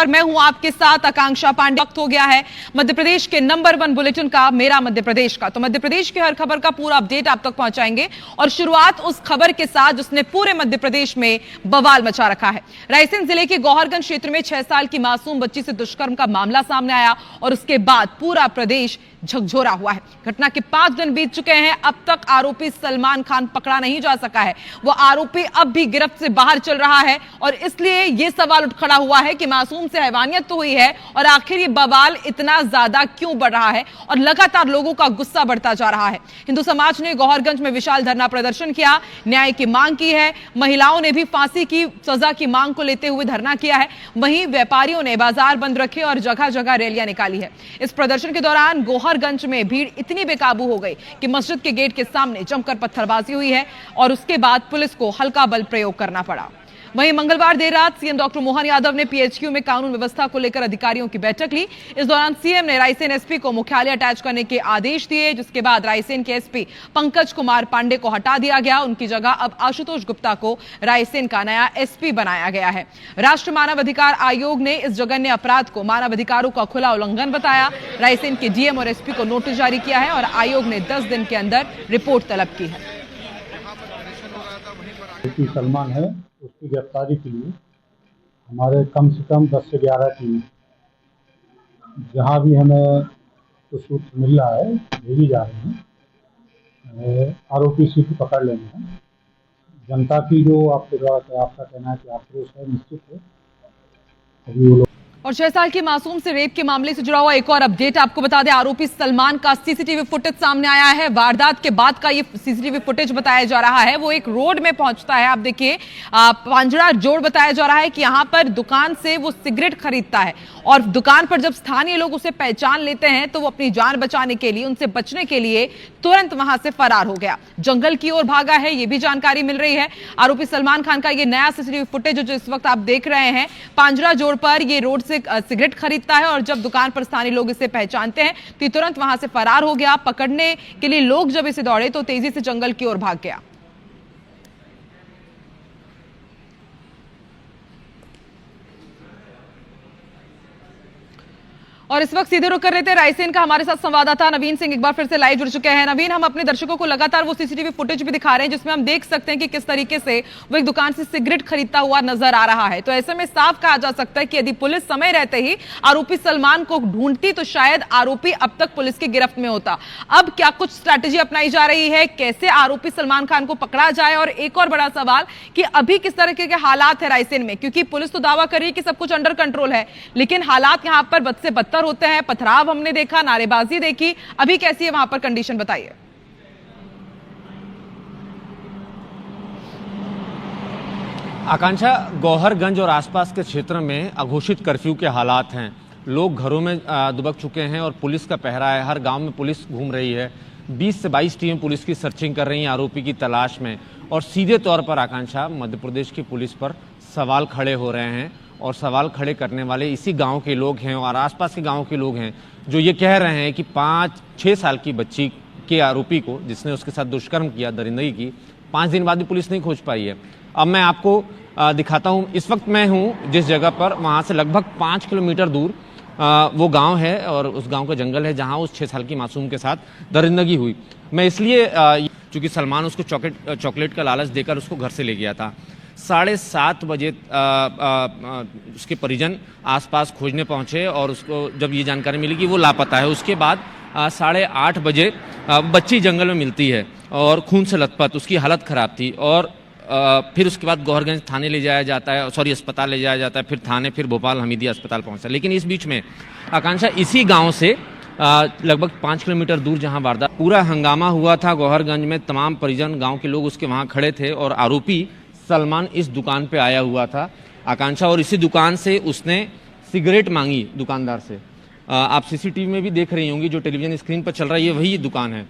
पर मैं हूं आपके साथ आकांक्षा पांडे। वक्त हो गया है मध्य प्रदेश के नंबर 1 बुलेटिन का, मेरा मध्य प्रदेश का। तो मध्य प्रदेश की हर खबर का पूरा अपडेट आप तक पहुंचाएंगे और शुरुआत उस खबर के साथ जिसने पूरे मध्य प्रदेश में बवाल मचा रखा है। रायसेन जिले के गौहरगंज क्षेत्र में 6 साल की मासूम बच्ची से दुष्कर्म का मामला सामने आया और उसके बाद पूरा प्रदेश झकझोरा हुआ है। घटना के 5 दिन बीत चुके हैं, अब तक आरोपी सलमान खान पकड़ा नहीं जा सका है। वो आरोपी अब भी गिरफ्त से बाहर चल रहा है और इसलिए यह सवाल उठ खड़ा हुआ है कि मासूम से हैवानियत तो हुई है और आखिर ये बवाल इतना ज्यादा क्यों बढ़ रहा है और लगातार लोगों का गुस्सा बढ़ता जा रहा है। हिंदू समाज ने गौहरगंज में विशाल धरना प्रदर्शन किया, न्याय की मांग की है। महिलाओं ने भी फांसी की सजा की मांग को लेते हुए धरना किया है। वहीं व्यापारियों ने बाजार बंद रखे और जगह जगह रैलियां निकाली है। इस प्रदर्शन के दौरान गौहरगंज में भीड़ इतनी बेकाबू हो गई कि मस्जिद के गेट के सामने जमकर पत्थरबाजी हुई है और उसके बाद पुलिस को हल्का बल प्रयोग करना पड़ा। वहीं मंगलवार देर रात सीएम डॉक्टर मोहन यादव ने पीएचक्यू में कानून व्यवस्था को लेकर अधिकारियों की बैठक ली। इस दौरान सीएम ने रायसेन एसपी को मुख्यालय अटैच करने के आदेश दिए, जिसके बाद रायसेन के एसपी पंकज कुमार पांडे को हटा दिया गया। उनकी जगह अब आशुतोष गुप्ता को रायसेन का नया एसपी बनाया गया है। राष्ट्रीय मानव अधिकार आयोग ने इस जघन्य अपराध को मानव अधिकारों का खुला उल्लंघन बताया। रायसेन के डीएम और एसपी को नोटिस जारी किया है और आयोग ने 10 दिन के अंदर रिपोर्ट तलब की है। सलमान है, उसकी गिरफ्तारी के लिए हमारे कम से कम 10 से 11 टीम जहाँ भी हमें कुछ सूत्र मिल रहा है भेजी जा रही हैं। आरोपी को पकड़ लेना है। जनता की जो आपके द्वारा आपका कहना है कि आक्रोश है, निश्चित है। अभी वो लोग और 6 साल की मासूम से रेप के मामले से जुड़ा हुआ एक और अपडेट आपको बता दें। आरोपी सलमान का सीसीटीवी फुटेज सामने आया है। वारदात के बाद का ये सीसीटीवी फुटेज बताया जा रहा है। वो एक रोड में पहुंचता है, आप देखिए पांजड़ा जोड़ बताया जा रहा है कि यहां पर दुकान से वो सिगरेट खरीदता है और दुकान पर जब स्थानीय लोग उसे पहचान लेते हैं तो वो अपनी जान बचाने के लिए, उनसे बचने के लिए तुरंत वहां से फरार हो गया, जंगल की ओर भागा है। ये भी जानकारी मिल रही है। आरोपी सलमान खान का ये नया सीसीटीवी फुटेज जो इस वक्त आप देख रहे हैं, पांजड़ा जोड़ पर ये रोड से सिगरेट खरीदता है और जब दुकान पर स्थानीय लोग इसे पहचानते हैं तो तुरंत वहां से फरार हो गया। पकड़ने के लिए लोग जब इसे दौड़े तो तेजी से जंगल की ओर भाग गया। और इस वक्त सीधे रुक कर रहे थे रायसेन का हमारे साथ संवाददाता नवीन सिंह एक बार फिर से लाइव जुड़ चुके हैं। नवीन, हम अपने दर्शकों को लगातार वो सीसीटीवी फुटेज भी दिखा रहे हैं जिसमें हम देख सकते हैं कि किस तरीके से वो एक दुकान से सिगरेट खरीदता हुआ नजर आ रहा है। तो ऐसे में साफ कहा जा सकता है कि यदि पुलिस समय रहते ही आरोपी सलमान को ढूंढती तो शायद आरोपी अब तक पुलिस की गिरफ्त में होता। अब क्या कुछ स्ट्रैटेजी अपनाई जा रही है, कैसे आरोपी सलमान खान को पकड़ा जाए? और एक और बड़ा सवाल कि अभी किस तरह के हालात है रायसेन में, क्योंकि पुलिस तो दावा कर रही है कि सब कुछ अंडर कंट्रोल है, लेकिन हालात यहां पर बद से बदतर होते हैं। पथराव हमने देखा, नारेबाजी देखी, अभी कैसी है वहां पर कंडीशन बताइए। आकांक्षा, गौहरगंज और आसपास के क्षेत्र में अघोषित कर्फ्यू के हालात हैं। लोग घरों में दुबक चुके हैं और पुलिस का पहरा है। हर गांव में पुलिस घूम रही है। 20 से 22 टीम पुलिस की सर्चिंग कर रही हैं आरोपी की तलाश में। और सीधे तौर पर आकांक्षा, मध्य प्रदेश की पुलिस पर सवाल खड़े हो रहे हैं और सवाल खड़े करने वाले इसी गांव के लोग हैं और आसपास के गांव के लोग हैं जो ये कह रहे हैं कि 5-6 साल की बच्ची के आरोपी को, जिसने उसके साथ दुष्कर्म किया, दरिंदगी की, 5 दिन बाद भी पुलिस नहीं खोज पाई है। अब मैं आपको दिखाता हूँ। इस वक्त मैं हूँ जिस जगह पर, वहाँ से लगभग 5 किलोमीटर दूर वो गांव है और उस गांव का जंगल है जहाँ उस 6 साल की मासूम के साथ दरिंदगी हुई। मैं इसलिए, चूँकि सलमान उसको चॉकलेट का लालच देकर उसको घर से ले गया था। 7:30 बजे उसके परिजन आसपास खोजने पहुंचे और उसको जब ये जानकारी मिली कि वो लापता है, उसके बाद 8:30 बजे बच्ची जंगल में मिलती है और खून से लथपथ, उसकी हालत ख़राब थी। और फिर उसके बाद गौहरगंज थाने ले जाया जाता है, अस्पताल ले जाया जाता है, फिर थाने, फिर भोपाल हमीदिया अस्पताल पहुंचता है। लेकिन इस बीच में आकांक्षा, इसी गाँव से लगभग 5 किलोमीटर दूर जहाँ वारदात, पूरा हंगामा हुआ था गौहरगंज में। तमाम परिजन, गाँव के लोग उसके वहाँ खड़े थे और आरोपी सलमान इस दुकान पे आया हुआ था आकांक्षा, और इसी दुकान से उसने सिगरेट मांगी दुकानदार से। आप सीसीटीवी में भी देख रही होंगी, जो टेलीविजन स्क्रीन पर चल रही है वही दुकान है।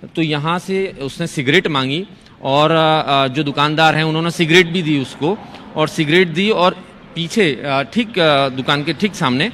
तो यहाँ से उसने सिगरेट मांगी और जो दुकानदार हैं उन्होंने सिगरेट भी दी उसको, और सिगरेट दी और पीछे ठीक दुकान के ठीक सामने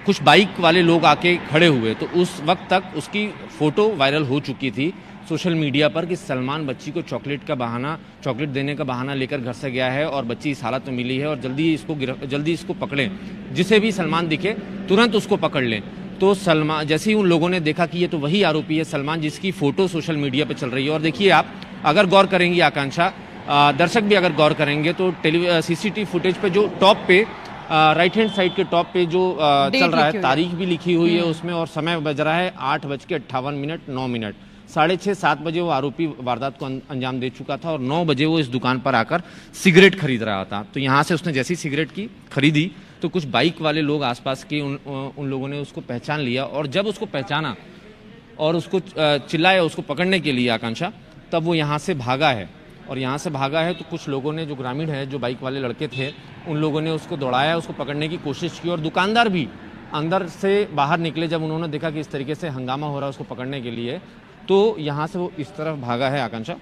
कुछ बाइक वाले लोग आके खड़े हुए। तो उस वक्त तक उसकी फ़ोटो वायरल हो चुकी थी सोशल मीडिया पर कि सलमान बच्ची को चॉकलेट देने का बहाना लेकर घर से गया है और बच्ची इस हालत में मिली है और जल्दी इसको पकड़ें, जिसे भी सलमान दिखे तुरंत उसको पकड़ लें। तो सलमान, जैसे ही उन लोगों ने देखा कि ये तो वही आरोपी है सलमान जिसकी फ़ोटो सोशल मीडिया पर चल रही है। और देखिए आप अगर गौर करेंगी आकांक्षा, दर्शक भी अगर गौर करेंगे तो सीसीटीवी फुटेज पे जो टॉप पे राइट हैंड साइड के टॉप पे जो चल रहा है, तारीख भी लिखी हुई है उसमें और समय बज रहा है 8:58 6:30-7 बजे वो आरोपी वारदात को अंजाम दे चुका था और 9 बजे वो इस दुकान पर आकर सिगरेट खरीद रहा था। तो यहाँ से उसने जैसी सिगरेट की खरीदी तो कुछ बाइक वाले लोग आसपास के उन लोगों ने उसको पहचान लिया और जब उसको पहचाना और उसको चिल्लाया उसको पकड़ने के लिए आकांक्षा, तब वो यहाँ से भागा है। और यहाँ से भागा है तो कुछ लोगों ने, जो ग्रामीण है, जो बाइक वाले लड़के थे, उन लोगों ने उसको दौड़ाया, उसको पकड़ने की कोशिश की और दुकानदार भी अंदर से बाहर निकले जब उन्होंने देखा कि इस तरीके से हंगामा हो रहा है उसको पकड़ने के लिए, तो यहाँ से वो इस तरफ भागा है आकांक्षा।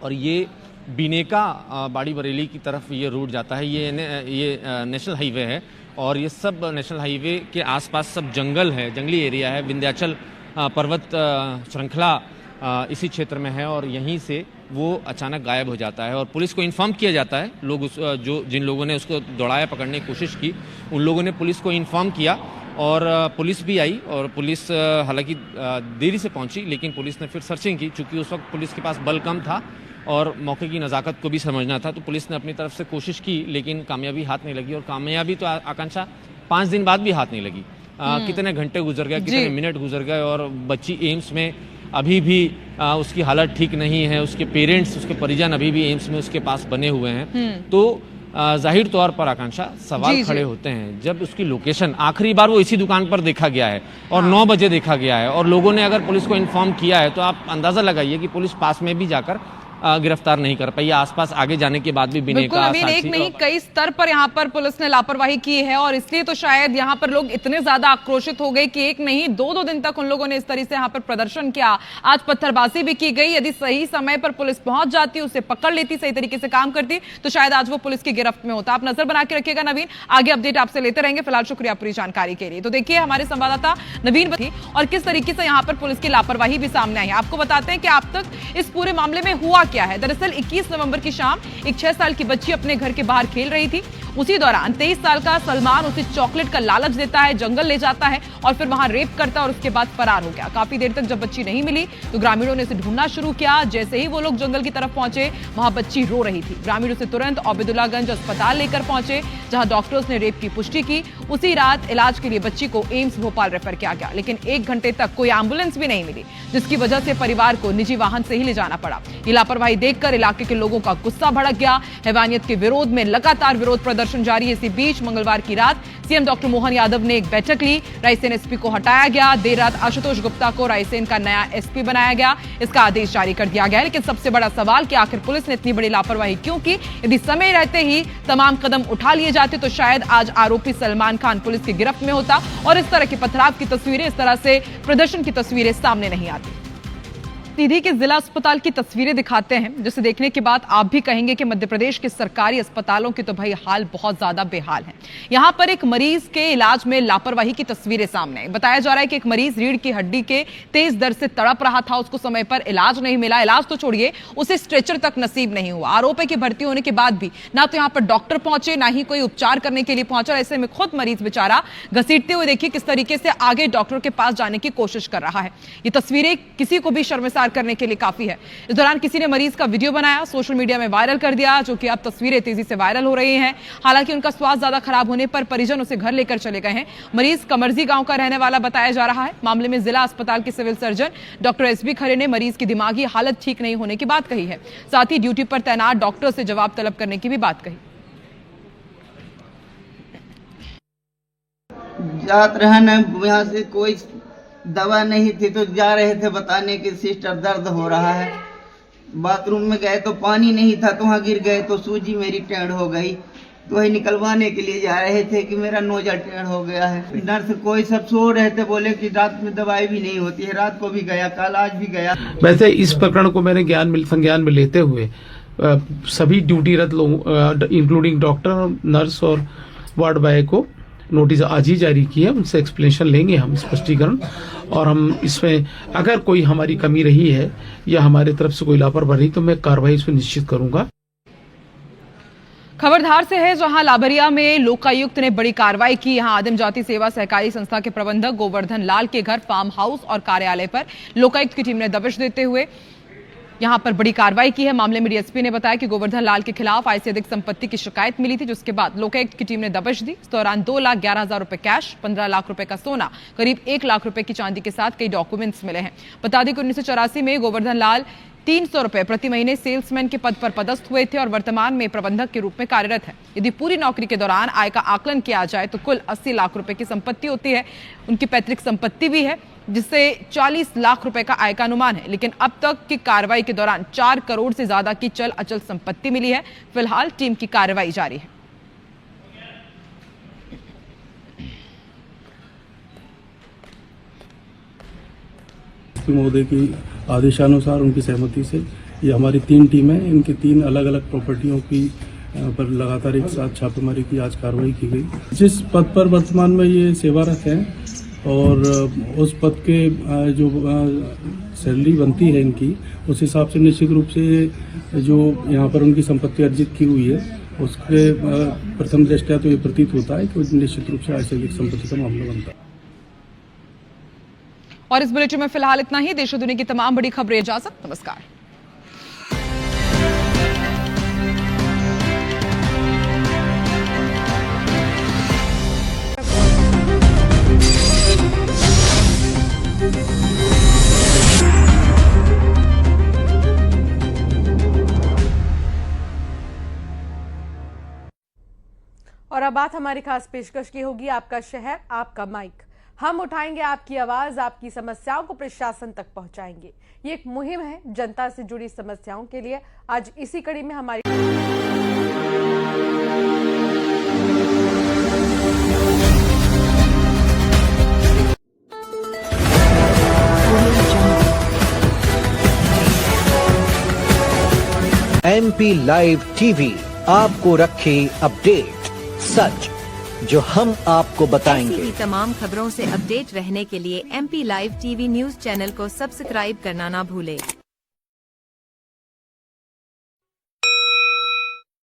और ये बिनेका बाड़ी बरेली की तरफ ये रूट जाता है। ये नेशनल हाईवे है और ये सब नेशनल हाईवे के आसपास सब जंगल है, जंगली एरिया है। विंध्याचल पर्वत श्रृंखला इसी क्षेत्र में है और यहीं से वो अचानक गायब हो जाता है और पुलिस को इन्फॉर्म किया जाता है। लोग जिन लोगों ने उसको दौड़ाया, पकड़ने की कोशिश की, उन लोगों ने पुलिस को इन्फॉर्म किया और पुलिस भी आई और पुलिस हालांकि देरी से पहुंची, लेकिन पुलिस ने फिर सर्चिंग की। चूँकि उस वक्त पुलिस के पास बल कम था और मौके की नज़ाकत को भी समझना था, तो पुलिस ने अपनी तरफ से कोशिश की, लेकिन कामयाबी हाथ नहीं लगी। और कामयाबी तो आकांक्षा 5 दिन बाद भी हाथ नहीं लगी। कितने घंटे गुजर गए, कितने मिनट गुजर गए और बच्ची एम्स में अभी भी उसकी हालत ठीक नहीं है। उसके पेरेंट्स, उसके परिजन अभी भी एम्स में उसके पास बने हुए हैं। तो जाहिर तौर पर आकांक्षा सवाल खड़े होते हैं जब उसकी लोकेशन, आखिरी बार वो इसी दुकान पर देखा गया है और 9 बजे देखा गया है और लोगों ने अगर पुलिस को इन्फॉर्म किया है तो आप अंदाजा लगाइए कि पुलिस पास में भी जाकर गिरफ्तार नहीं कर पाई। आसपास आगे जाने के बाद भी बिनेका, एक नहीं कई स्तर पर यहाँ पर पुलिस ने लापरवाही की है और इसलिए तो शायद यहाँ पर लोग इतने ज्यादा आक्रोशित हो गए कि एक नहीं 2-2 दिन तक उन लोगों ने इस तरह से यहाँ पर प्रदर्शन किया। आज पत्थरबाजी भी की गई। यदि सही समय पर पुलिस पहुंच जाती, उसे पकड़ लेती, सही तरीके से काम करती, तो शायद आज वो पुलिस की गिरफ्त में होता। आप नजर बना के रखिएगा नवीन, आगे अपडेट आपसे लेते रहेंगे। फिलहाल शुक्रिया पूरी जानकारी के लिए। तो देखिए हमारे संवाददाता नवीन थी और किस तरीके से यहाँ पर पुलिस की लापरवाही भी सामने आई। आपको बताते हैं कि अब तक इस पूरे मामले में हुआ क्या है। दरअसल 21 नवंबर की शाम एक 6 साल की बच्ची अपने घर के बाहर खेल रही थी। उसी दौरान 23 साल का सलमान उसे चॉकलेट का लालच देता है, जंगल ले जाता है और फिर वहां रेप करता है और उसके बाद फरार हो गया। काफी देर तक जब बच्ची नहीं मिली तो ग्रामीणों ने उसे ढूंढना शुरू किया। जैसे ही वो लोग जंगल की तरफ पहुंचे, वहां बच्ची रो रही थी। ग्रामीण उसे तुरंत अब्दुल्लागंज अस्पताल लेकर पहुंचे, जहां डॉक्टर्स ने रेप की पुष्टि की। उसी रात इलाज के लिए बच्ची को एम्स भोपाल रेफर किया गया, लेकिन 1 घंटे तक कोई एम्बुलेंस भी नहीं मिली, जिसकी वजह से परिवार को निजी वाहन से ही ले जाना पड़ा। ये लापरवाही देखकर इलाके के लोगों का गुस्सा भड़क गया। हैवानियत के विरोध में लगातार विरोध प्रदर्शन जारी। इसी बीच मंगलवार की रात सीएम डॉक्टर मोहन यादव ने एक बैठक ली। रायसेन एसपी को हटाया गया। देर रात आशुतोष गुप्ता को रायसेन का नया एसपी बनाया गया। इसका आदेश जारी कर दिया गया। लेकिन सबसे बड़ा सवाल कि आखिर पुलिस ने इतनी बड़ी लापरवाही क्यों की? यदि समय रहते ही तमाम कदम उठा लिए जाते तो शायद आज आरोपी सलमान खान पुलिस की गिरफ्त में होता और इस तरह की पथराव की तस्वीरें, इस तरह से प्रदर्शन की तस्वीरें सामने नहीं आती। सीधी के जिला अस्पताल की तस्वीरें दिखाते हैं, जिसे देखने के बाद आप भी कहेंगे कि मध्य प्रदेश के सरकारी अस्पतालों के तो भाई हाल बहुत ज्यादा बेहाल है। यहां पर एक मरीज के इलाज में लापरवाही की तस्वीरें सामने आई। बताया जा रहा है कि एक मरीज रीढ़ की हड्डी के तेज दर्द से तड़प रहा था, उसको समय पर इलाज नहीं मिला। इलाज तो छोड़िए, उसे स्ट्रेचर तक नसीब नहीं हुआ। आरोप है कि भर्ती होने के बाद भी ना तो यहां पर डॉक्टर पहुंचे, ना ही कोई उपचार करने के लिए पहुंचा। ऐसे में खुद मरीज बेचारा घसीटते हुए देखिए किस तरीके से आगे डॉक्टर के पास जाने की कोशिश कर रहा है। ये तस्वीरें किसी को भी शर्मसार करने के लिए काफी है। इस दौरान किसी ने मरीज का वीडियो बनाया, सोशल मीडिया में वायरल कर दिया, जो कि अब तस्वीरें तेजी से वायरल हो रही हैं। हालांकि उनका स्वास्थ्य ज्यादा खराब होने पर परिजन उसे घर लेकर चले गए हैं। मरीज कमरजी गांव का रहने वाला बताया जा रहा है। मामले में जिला अस्पताल के सिविल सर्जन डॉक्टर एसबी खरे ने मरीज की दिमागी हालत ठीक नहीं होने की बात कही है। साथ ही ड्यूटी पर तैनात डॉक्टर से जवाब तलब करने की भी बात कही। जात रहना यहाँ से कोई दवा नहीं थी तो जा रहे थे बताने कि सिस्टर दर्द हो रहा है। बाथरूम में गए तो पानी नहीं था, तो वहाँ गिर गए तो सूजी मेरी टेढ़ हो गई, तो वही निकलवाने के लिए जा रहे थे कि मेरा नोजा टेढ़ हो गया है। नर्स कोई सब सो रहे थे, बोले कि रात में दवाई भी नहीं होती है। रात को भी गया, कल आज भी गया। वैसे इस प्रकरण को मैंने संज्ञान में लेते हुए सभी ड्यूटीरत लोग इंक्लूडिंग डॉक्टर, नर्स और वार्ड बॉय को नोटिस आज ही जारी किया। उनसे एक्सप्लेनेशन लेंगे हम, स्पष्टीकरण, और हम इसमें अगर कोई हमारी कमी रही है या हमारी तरफ से कोई लापरवाही तो मैं कार्रवाई इसमें निश्चित करूंगा। खबर धार से है, जहां लाभरिया में लोकायुक्त ने बड़ी कार्रवाई की। यहां आदिम जाति सेवा सहकारी संस्था के प्रबंधक गोवर्धन लाल के घर, फार्म हाउस और कार्यालय पर लोकायुक्त की टीम ने दबिश देते हुए यहां पर बड़ी कार्रवाई की है। मामले में डीएसपी ने बताया कि गोवर्धन लाल के खिलाफ आय से अधिक संपत्ति की शिकायत मिली थी, जिसके बाद लोकायुक्त की टीम ने दबिश दी। इस दौरान 2,11,000 रुपए कैश, 15 लाख रुपए का सोना, करीब 1 लाख रुपए की चांदी के साथ कई डॉक्यूमेंट्स मिले हैं। बता दें कि 1984 में गोवर्धन लाल 300 रुपए प्रति महीने सेल्समैन के पद पर पदस्थ हुए थे और वर्तमान में प्रबंधक के रूप में कार्यरत है। यदि पूरी नौकरी के दौरान आय का आकलन किया जाए तो कुल 80 लाख रुपए की संपत्ति होती है। उनकी पैतृक संपत्ति भी है, जिससे 40 लाख रुपए का आय का अनुमान है। लेकिन अब तक की कार्रवाई के दौरान 4 करोड़ से ज्यादा की चल अचल संपत्ति मिली है। फिलहाल टीम की कार्रवाई जारी है। महोदय की आदेशानुसार उनकी सहमति से ये हमारी 3 टीमें, इनकी 3 अलग अलग प्रॉपर्टियों की पर लगातार एक साथ छापेमारी की, आज कार्रवाई की गई। जिस पद पर वर्तमान में ये सेवारत हैं और उस पद के जो सैलरी बनती है इनकी, उस हिसाब से निश्चित रूप से जो यहाँ पर उनकी संपत्ति अर्जित की हुई है उसके प्रथम दृष्टया तो ये प्रतीत होता है कि निश्चित रूप से आय से अधिक संपत्ति का मामला बनता है। और इस बुलेटिन में फिलहाल इतना ही। देश और दुनिया की तमाम बड़ी खबरें। इजाजत, नमस्कार। और अब बात हमारी खास पेशकश की होगी, आपका शहर आपका माइक। हम उठाएंगे आपकी आवाज, आपकी समस्याओं को प्रशासन तक पहुंचाएंगे। ये एक मुहिम है जनता से जुड़ी समस्याओं के लिए। आज इसी कड़ी में हमारी MP लाइव टीवी आपको रखे अपडेट। सच जो हम आपको बताएंगे। ऐसी ही तमाम खबरों से अपडेट रहने के लिए MP live TV news channel को सब्सक्राइब करना ना भूले।